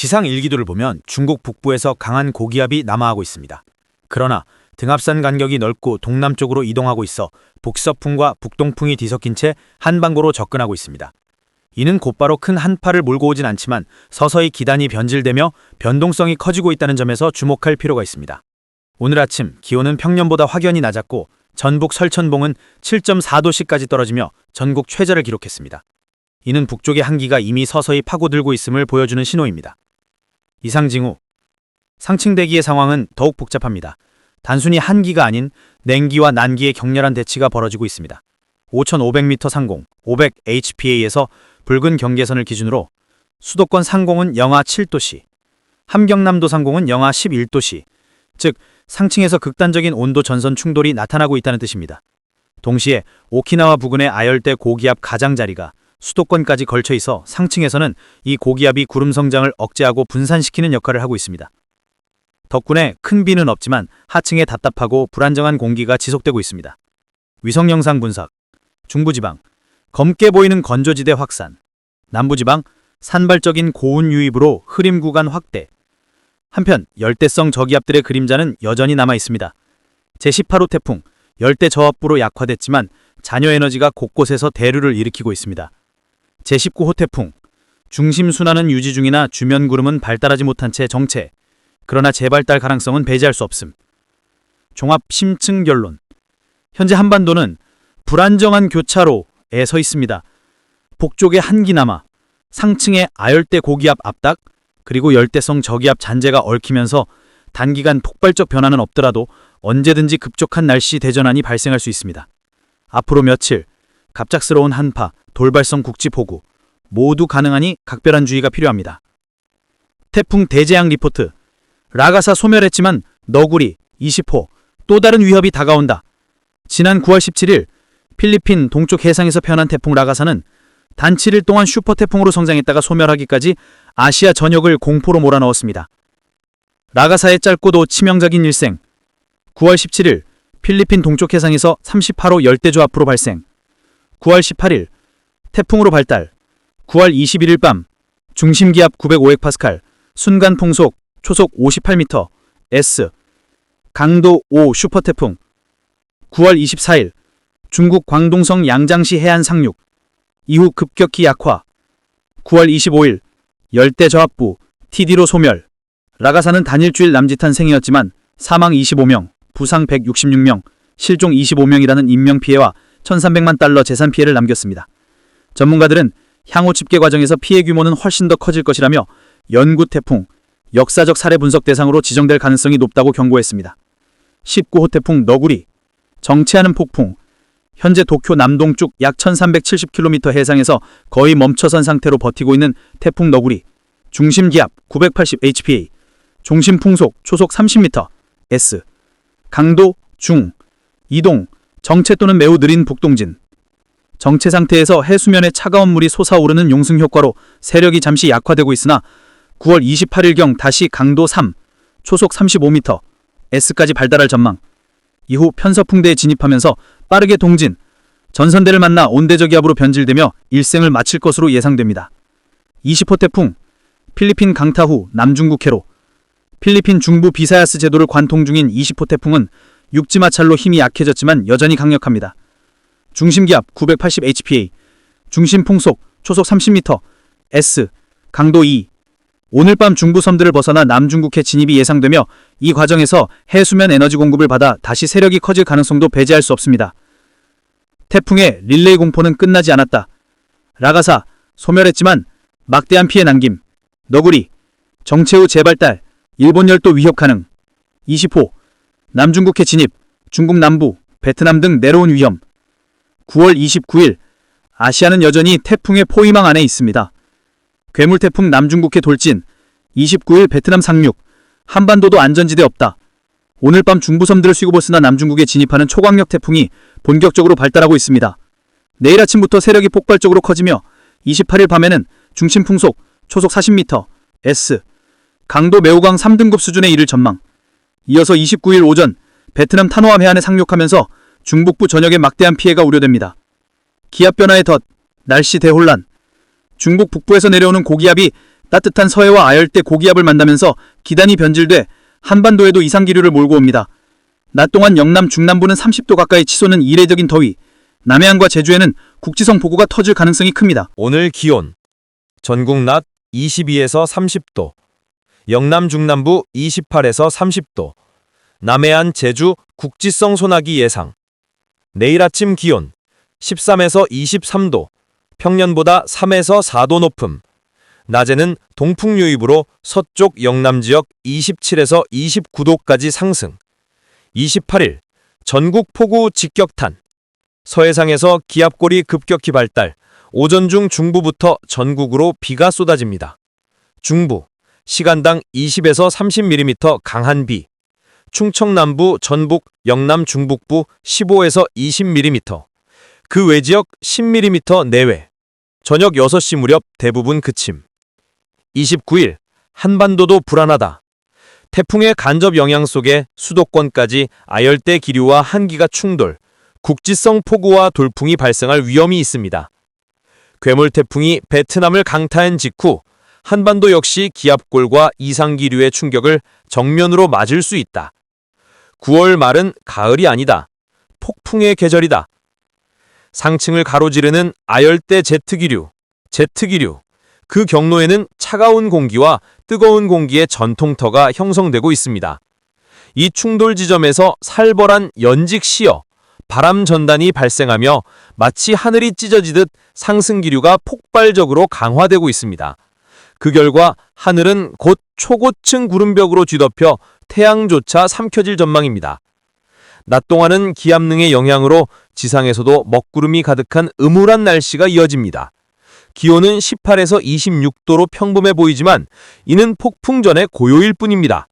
기상 일기도를 보면 중국 북부에서 강한 고기압이 남하하고 있습니다. 그러나 등압산 간격이 넓고 동남쪽으로 이동하고 있어 북서풍과 북동풍이 뒤섞인 채 한반고로 접근하고 있습니다. 이는 곧바로 큰 한파를 몰고 오진 않지만 서서히 기단이 변질되며 변동성이 커지고 있다는 점에서 주목할 필요가 있습니다. 오늘 아침 기온은 평년보다 확연히 낮았고 전북 설천봉은 7.4도씨까지 떨어지며 전국 최저를 기록했습니다. 이는 북쪽의 한기가 이미 서서히 파고들고 있음을 보여주는 신호입니다. 이상 징후. 상층대기의 상황은 더욱 복잡합니다. 단순히 한기가 아닌 냉기와 난기의 격렬한 대치가 벌어지고 있습니다. 5,500m 상공, 500 HPA에서 붉은 경계선을 기준으로 수도권 상공은 영하 7도씨, 함경남도 상공은 영하 11도씨, 즉 상층에서 극단적인 온도 전선 충돌이 나타나고 있다는 뜻입니다. 동시에 오키나와 부근의 아열대 고기압 가장자리가 수도권까지 걸쳐 있어 상층에서는 이 고기압이 구름 성장을 억제하고 분산시키는 역할을 하고 있습니다. 덕분에 큰 비는 없지만 하층에 답답하고 불안정한 공기가 지속되고 있습니다. 위성 영상 분석. 중부지방 검게 보이는 건조지대 확산, 남부지방 산발적인 고온 유입으로 흐림 구간 확대. 한편 열대성 저기압들의 그림자는 여전히 남아 있습니다. 제18호 태풍, 열대 저압부로 약화됐지만 잔여 에너지가 곳곳에서 대류를 일으키고 있습니다. 제19호 태풍, 중심 순환은 유지 중이나 주면 구름은 발달하지 못한 채 정체. 그러나 재발달 가능성은 배제할 수 없음. 종합 심층 결론. 현재 한반도는 불안정한 교차로에 서 있습니다. 북쪽의 한기 남하, 상층의 아열대 고기압 압박, 그리고 열대성 저기압 잔재가 얽히면서 단기간 폭발적 변화는 없더라도 언제든지 급속한 날씨 대전환이 발생할 수 있습니다. 앞으로 며칠 갑작스러운 한파, 돌발성 국지폭우 모두 가능하니 각별한 주의가 필요합니다. 태풍 대재앙 리포트. 라가사 소멸했지만 너구리 20호 또 다른 위협이 다가온다. 지난 9월 17일 필리핀 동쪽 해상에서 편한 태풍 라가사는 단 7일 동안 슈퍼태풍으로 성장했다가 소멸하기까지 아시아 전역을 공포로 몰아넣었습니다. 라가사의 짧고도 치명적인 일생. 9월 17일 필리핀 동쪽 해상에서 38호 열대저압으로 발생. 9월 18일 태풍으로 발달. 9월 21일 밤 중심기압 905헥파스칼, 순간 풍속 초속 58m, S, 강도 5 슈퍼태풍. 9월 24일 중국 광동성 양장시 해안 상륙. 이후 급격히 약화. 9월 25일 열대저압부 TD로 소멸. 라가사는 단일주일 남짓한 생이었지만 사망 25명, 부상 166명, 실종 25명이라는 인명피해와 1,300만 달러 재산 피해를 남겼습니다. 전문가들은 향후 집계 과정에서 피해 규모는 훨씬 더 커질 것이라며 연구태풍, 역사적 사례 분석 대상으로 지정될 가능성이 높다고 경고했습니다. 19호 태풍 너구리, 정체하는 폭풍. 현재 도쿄 남동쪽 약 1370km 해상에서 거의 멈춰선 상태로 버티고 있는 태풍 너구리. 중심 기압 980 HPA, 중심 풍속 초속 30m, S, 강도 중, 이동, 정체 또는 매우 느린 북동진. 정체 상태에서 해수면에 차가운 물이 솟아오르는 용승 효과로 세력이 잠시 약화되고 있으나 9월 28일경 다시 강도 3, 초속 35m, S까지 발달할 전망. 이후 편서풍대에 진입하면서 빠르게 동진, 전선대를 만나 온대저기압으로 변질되며 일생을 마칠 것으로 예상됩니다. 20호 태풍, 필리핀 강타 후 남중국해로. 필리핀 중부 비사야스 제도를 관통 중인 20호 태풍은 육지 마찰로 힘이 약해졌지만 여전히 강력합니다. 중심기압 980 HPA, 중심 풍속 초속 30m, S, 강도 2. 오늘 밤 중부섬들을 벗어나 남중국해 진입이 예상되며 이 과정에서 해수면 에너지 공급을 받아 다시 세력이 커질 가능성도 배제할 수 없습니다. 태풍의 릴레이 공포는 끝나지 않았다. 라가사, 소멸했지만 막대한 피해 남김. 너구리, 정체 후 재발달, 일본 열도 위협 가능. 20호, 남중국해 진입, 중국 남부, 베트남 등 내려온 위험. 9월 29일, 아시아는 여전히 태풍의 포위망 안에 있습니다. 괴물태풍 남중국해 돌진, 29일 베트남 상륙, 한반도도 안전지대 없다. 오늘 밤 중부섬들을 휘고 쓰나 남중국에 진입하는 초강력 태풍이 본격적으로 발달하고 있습니다. 내일 아침부터 세력이 폭발적으로 커지며 28일 밤에는 중심 풍속 초속 40m, S, 강도 매우 강 3등급 수준에 이를 전망. 이어서 29일 오전 베트남 타노암 해안에 상륙하면서 중북부 전역에 막대한 피해가 우려됩니다. 기압 변화의 덫, 날씨 대혼란. 중국 북부에서 내려오는 고기압이 따뜻한 서해와 아열대 고기압을 만나면서 기단이 변질돼 한반도에도 이상기류를 몰고 옵니다. 낮 동안 영남 중남부는 30도 가까이 치솟는 이례적인 더위, 남해안과 제주에는 국지성 폭우가 터질 가능성이 큽니다. 오늘 기온 전국 낮 22에서 30도, 영남 중남부 28에서 30도, 남해안 제주 국지성 소나기 예상. 내일 아침 기온 13에서 23도, 평년보다 3에서 4도 높음. 낮에는 동풍 유입으로 서쪽 영남 지역 27에서 29도까지 상승. 28일 전국 폭우 직격탄. 서해상에서 기압골이 급격히 발달, 오전 중 중부부터 전국으로 비가 쏟아집니다. 중부, 시간당 20에서 30mm 강한 비. 충청 남부, 전북, 영남 중북부 15에서 20mm. 그 외 지역 10mm 내외. 저녁 6시 무렵 대부분 그침. 29일 한반도도 불안하다. 태풍의 간접 영향 속에 수도권까지 아열대 기류와 한기가 충돌, 국지성 폭우와 돌풍이 발생할 위험이 있습니다. 괴물 태풍이 베트남을 강타한 직후 한반도 역시 기압골과 이상기류의 충격을 정면으로 맞을 수 있다. 9월 말은 가을이 아니다. 폭풍의 계절이다. 상층을 가로지르는 아열대 제트기류. 그 경로에는 차가운 공기와 뜨거운 공기의 전통터가 형성되고 있습니다. 이 충돌 지점에서 살벌한 연직 시어, 바람 전단이 발생하며 마치 하늘이 찢어지듯 상승기류가 폭발적으로 강화되고 있습니다. 그 결과 하늘은 곧 초고층 구름벽으로 뒤덮여 태양조차 삼켜질 전망입니다. 낮 동안은 기압능의 영향으로 지상에서도 먹구름이 가득한 음울한 날씨가 이어집니다. 기온은 18에서 26도로 평범해 보이지만 이는 폭풍 전의 고요일 뿐입니다.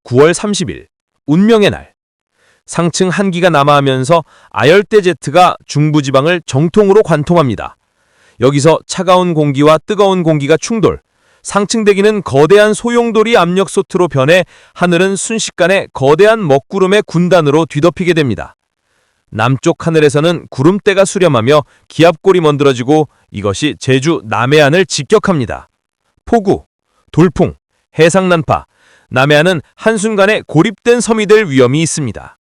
9월 30일, 운명의 날. 상층 한기가 남하하면서 아열대 제트가 중부지방을 정통으로 관통합니다. 여기서 차가운 공기와 뜨거운 공기가 충돌, 상층 대기는 거대한 소용돌이 압력소트로 변해 하늘은 순식간에 거대한 먹구름의 군단으로 뒤덮이게 됩니다. 남쪽 하늘에서는 구름대가 수렴하며 기압골이 먼드러지고 이것이 제주 남해안을 직격합니다. 폭우, 돌풍, 해상난파, 남해안은 한순간에 고립된 섬이 될 위험이 있습니다.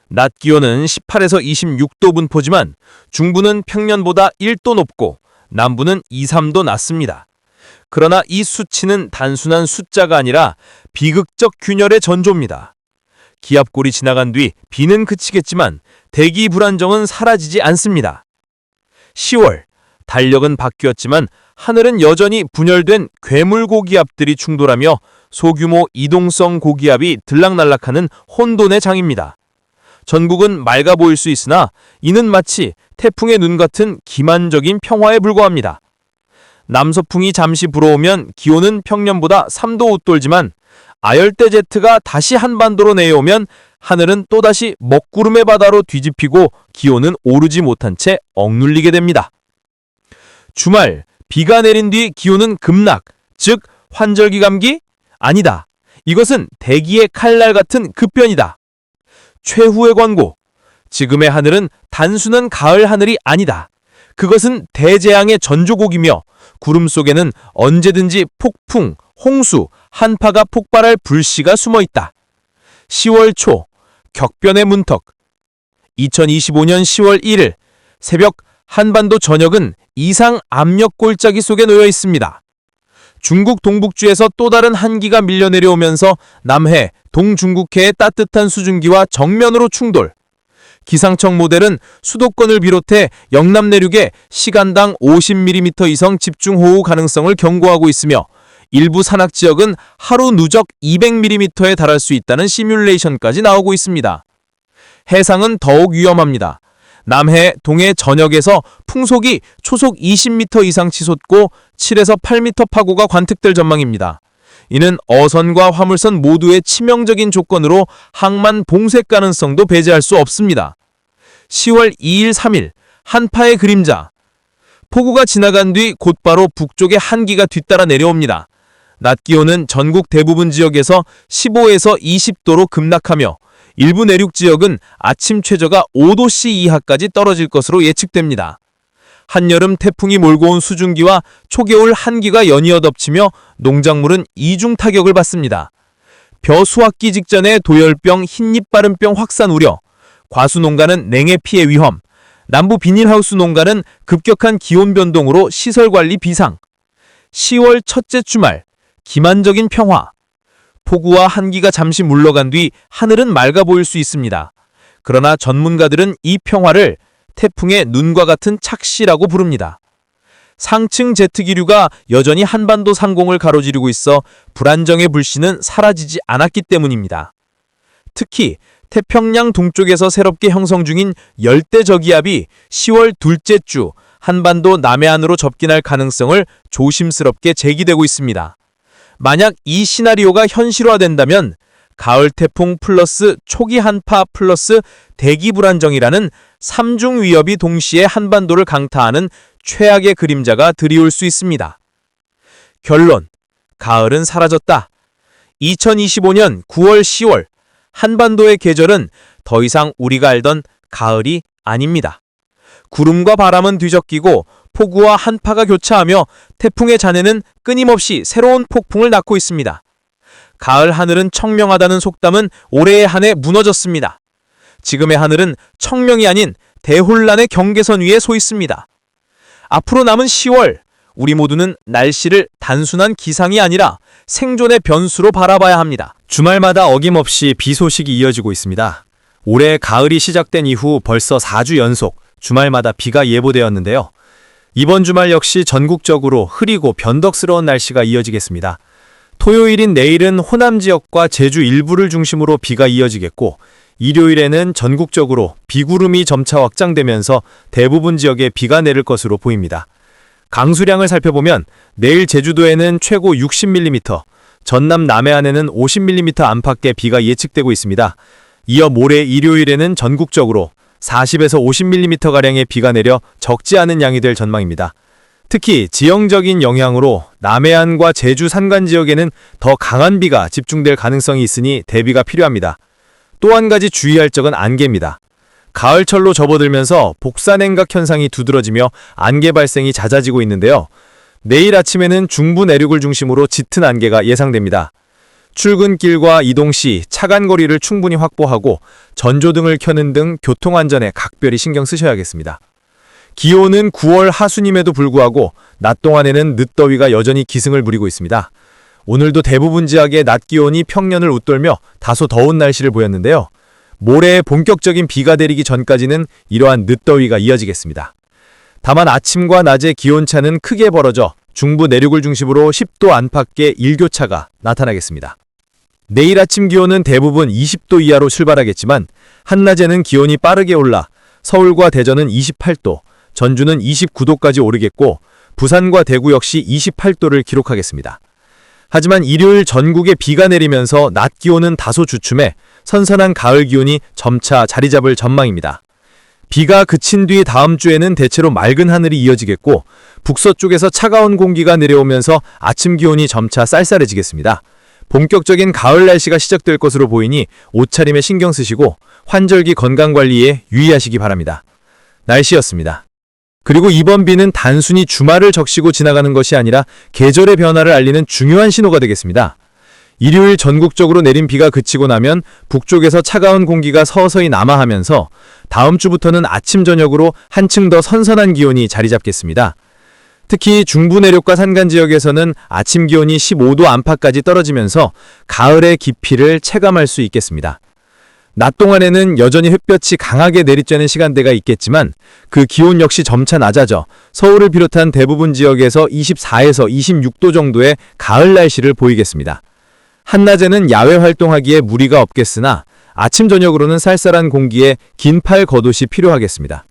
낮 기온은 18에서 26도 분포지만 중부는 평년보다 1도 높고 남부는 2, 3도 낮습니다. 그러나 이 수치는 단순한 숫자가 아니라 비극적 균열의 전조입니다. 기압골이 지나간 뒤 비는 그치겠지만 대기 불안정은 사라지지 않습니다. 10월, 달력은 바뀌었지만 하늘은 여전히 분열된 괴물 고기압들이 충돌하며 소규모 이동성 고기압이 들락날락하는 혼돈의 장입니다. 전국은 맑아 보일 수 있으나 이는 마치 태풍의 눈 같은 기만적인 평화에 불과합니다. 남서풍이 잠시 불어오면 기온은 평년보다 3도 웃돌지만 아열대 제트가 다시 한반도로 내려오면 하늘은 또다시 먹구름의 바다로 뒤집히고 기온은 오르지 못한 채 억눌리게 됩니다. 주말, 비가 내린 뒤 기온은 급락, 즉 환절기 감기? 아니다. 이것은 대기의 칼날 같은 급변이다. 최후의 권고. 지금의 하늘은 단순한 가을 하늘이 아니다. 그것은 대재앙의 전조곡이며 구름 속에는 언제든지 폭풍, 홍수, 한파가 폭발할 불씨가 숨어있다. 10월 초, 격변의 문턱. 2025년 10월 1일 새벽 한반도 전역은 이상 압력 골짜기 속에 놓여 있습니다. 중국 동북주에서 또 다른 한기가 밀려 내려오면서 남해, 동중국해의 따뜻한 수증기와 정면으로 충돌. 기상청 모델은 수도권을 비롯해 영남 내륙에 시간당 50mm 이상 집중호우 가능성을 경고하고 있으며 일부 산악 지역은 하루 누적 200mm에 달할 수 있다는 시뮬레이션까지 나오고 있습니다. 해상은 더욱 위험합니다. 남해, 동해 전역에서 풍속이 초속 20m 이상 치솟고 7에서 8m 파고가 관측될 전망입니다. 이는 어선과 화물선 모두의 치명적인 조건으로 항만 봉쇄 가능성도 배제할 수 없습니다. 10월 2일 3일 한파의 그림자. 폭우가 지나간 뒤 곧바로 북쪽의 한기가 뒤따라 내려옵니다. 낮 기온은 전국 대부분 지역에서 15에서 20도로 급락하며 일부 내륙 지역은 아침 최저가 5도씨 이하까지 떨어질 것으로 예측됩니다. 한여름 태풍이 몰고 온 수증기와 초겨울 한기가 연이어 덮치며 농작물은 이중 타격을 받습니다. 벼 수확기 직전에 도열병, 흰잎바른병 확산 우려, 과수농가는 냉해 피해 위험, 남부 비닐하우스 농가는 급격한 기온 변동으로 시설관리 비상, 10월 첫째 주말, 기만적인 평화, 폭우와 한기가 잠시 물러간 뒤 하늘은 맑아 보일 수 있습니다. 그러나 전문가들은 이 평화를 태풍의 눈과 같은 착시라고 부릅니다. 상층 제트기류가 여전히 한반도 상공을 가로지르고 있어 불안정의 불씨는 사라지지 않았기 때문입니다. 특히 태평양 동쪽에서 새롭게 형성 중인 열대 저기압이 10월 둘째 주 한반도 남해안으로 접근할 가능성을 조심스럽게 제기되고 있습니다. 만약 이 시나리오가 현실화된다면 가을 태풍 플러스 초기 한파 플러스 대기 불안정이라는 3중 위협이 동시에 한반도를 강타하는 최악의 그림자가 드리울 수 있습니다. 결론, 가을은 사라졌다. 2025년 9월 10월 한반도의 계절은 더 이상 우리가 알던 가을이 아닙니다. 구름과 바람은 뒤섞이고 폭우와 한파가 교차하며 태풍의 잔해는 끊임없이 새로운 폭풍을 낳고 있습니다. 가을 하늘은 청명하다는 속담은 올해의 한 해 무너졌습니다. 지금의 하늘은 청명이 아닌 대혼란의 경계선 위에 서 있습니다. 앞으로 남은 10월, 우리 모두는 날씨를 단순한 기상이 아니라 생존의 변수로 바라봐야 합니다. 주말마다 어김없이 비 소식이 이어지고 있습니다. 올해 가을이 시작된 이후 벌써 4주 연속 주말마다 비가 예보되었는데요. 이번 주말 역시 전국적으로 흐리고 변덕스러운 날씨가 이어지겠습니다. 토요일인 내일은 호남 지역과 제주 일부를 중심으로 비가 이어지겠고, 일요일에는 전국적으로 비구름이 점차 확장되면서 대부분 지역에 비가 내릴 것으로 보입니다. 강수량을 살펴보면 내일 제주도에는 최고 60mm, 전남 남해안에는 50mm 안팎의 비가 예측되고 있습니다. 이어 모레 일요일에는 전국적으로 40에서 50mm가량의 비가 내려 적지 않은 양이 될 전망입니다. 특히 지형적인 영향으로 남해안과 제주 산간 지역에는 더 강한 비가 집중될 가능성이 있으니 대비가 필요합니다. 또 한 가지 주의할 적은 안개입니다. 가을철로 접어들면서 복사냉각 현상이 두드러지며 안개 발생이 잦아지고 있는데요. 내일 아침에는 중부 내륙을 중심으로 짙은 안개가 예상됩니다. 출근길과 이동 시 차간 거리를 충분히 확보하고 전조등을 켜는 등 교통안전에 각별히 신경 쓰셔야겠습니다. 기온은 9월 하순임에도 불구하고 낮 동안에는 늦더위가 여전히 기승을 부리고 있습니다. 오늘도 대부분 지역의 낮 기온이 평년을 웃돌며 다소 더운 날씨를 보였는데요. 모레 본격적인 비가 내리기 전까지는 이러한 늦더위가 이어지겠습니다. 다만 아침과 낮의 기온차는 크게 벌어져 중부 내륙을 중심으로 10도 안팎의 일교차가 나타나겠습니다. 내일 아침 기온은 대부분 20도 이하로 출발하겠지만 한낮에는 기온이 빠르게 올라 서울과 대전은 28도, 전주는 29도까지 오르겠고 부산과 대구 역시 28도를 기록하겠습니다. 하지만 일요일 전국에 비가 내리면서 낮 기온은 다소 주춤해 선선한 가을 기온이 점차 자리 잡을 전망입니다. 비가 그친 뒤 다음 주에는 대체로 맑은 하늘이 이어지겠고 북서쪽에서 차가운 공기가 내려오면서 아침 기온이 점차 쌀쌀해지겠습니다. 본격적인 가을 날씨가 시작될 것으로 보이니 옷차림에 신경 쓰시고 환절기 건강관리에 유의하시기 바랍니다. 날씨였습니다. 그리고 이번 비는 단순히 주말을 적시고 지나가는 것이 아니라 계절의 변화를 알리는 중요한 신호가 되겠습니다. 일요일 전국적으로 내린 비가 그치고 나면 북쪽에서 차가운 공기가 서서히 남하하면서 다음 주부터는 아침 저녁으로 한층 더 선선한 기온이 자리 잡겠습니다. 특히 중부 내륙과 산간 지역에서는 아침 기온이 15도 안팎까지 떨어지면서 가을의 깊이를 체감할 수 있겠습니다. 낮 동안에는 여전히 햇볕이 강하게 내리쬐는 시간대가 있겠지만 그 기온 역시 점차 낮아져 서울을 비롯한 대부분 지역에서 24에서 26도 정도의 가을 날씨를 보이겠습니다. 한낮에는 야외 활동하기에 무리가 없겠으나 아침 저녁으로는 쌀쌀한 공기에 긴팔 겉옷이 필요하겠습니다.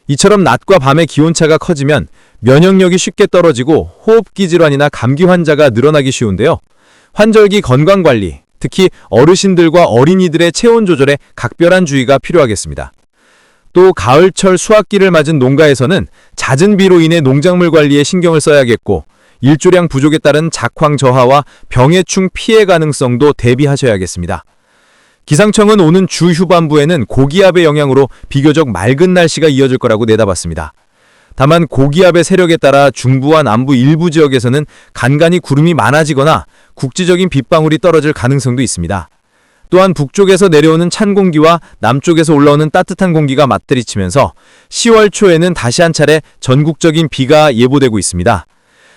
이처럼 낮과 밤의 기온차가 커지면 면역력이 쉽게 떨어지고 호흡기 질환이나 감기 환자가 늘어나기 쉬운데요. 환절기 건강관리, 특히 어르신들과 어린이들의 체온 조절에 각별한 주의가 필요하겠습니다. 또 가을철 수확기를 맞은 농가에서는 잦은 비로 인해 농작물 관리에 신경을 써야겠고 일조량 부족에 따른 작황 저하와 병해충 피해 가능성도 대비하셔야겠습니다. 기상청은 오는 주 후반부에는 고기압의 영향으로 비교적 맑은 날씨가 이어질 거라고 내다봤습니다. 다만 고기압의 세력에 따라 중부와 남부 일부 지역에서는 간간히 구름이 많아지거나 국지적인 빗방울이 떨어질 가능성도 있습니다. 또한 북쪽에서 내려오는 찬 공기와 남쪽에서 올라오는 따뜻한 공기가 맞들이치면서 10월 초에는 다시 한 차례 전국적인 비가 예보되고 있습니다.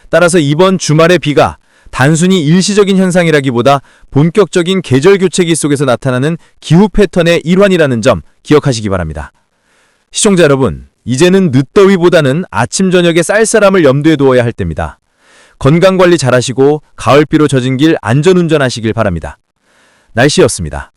따라서 이번 주말의 비가 단순히 일시적인 현상이라기보다 본격적인 계절 교체기 속에서 나타나는 기후 패턴의 일환이라는 점 기억하시기 바랍니다. 시청자 여러분, 이제는 늦더위보다는 아침 저녁의 쌀쌀함을 염두에 두어야 할 때입니다. 건강관리 잘하시고 가을비로 젖은 길 안전운전하시길 바랍니다. 날씨였습니다.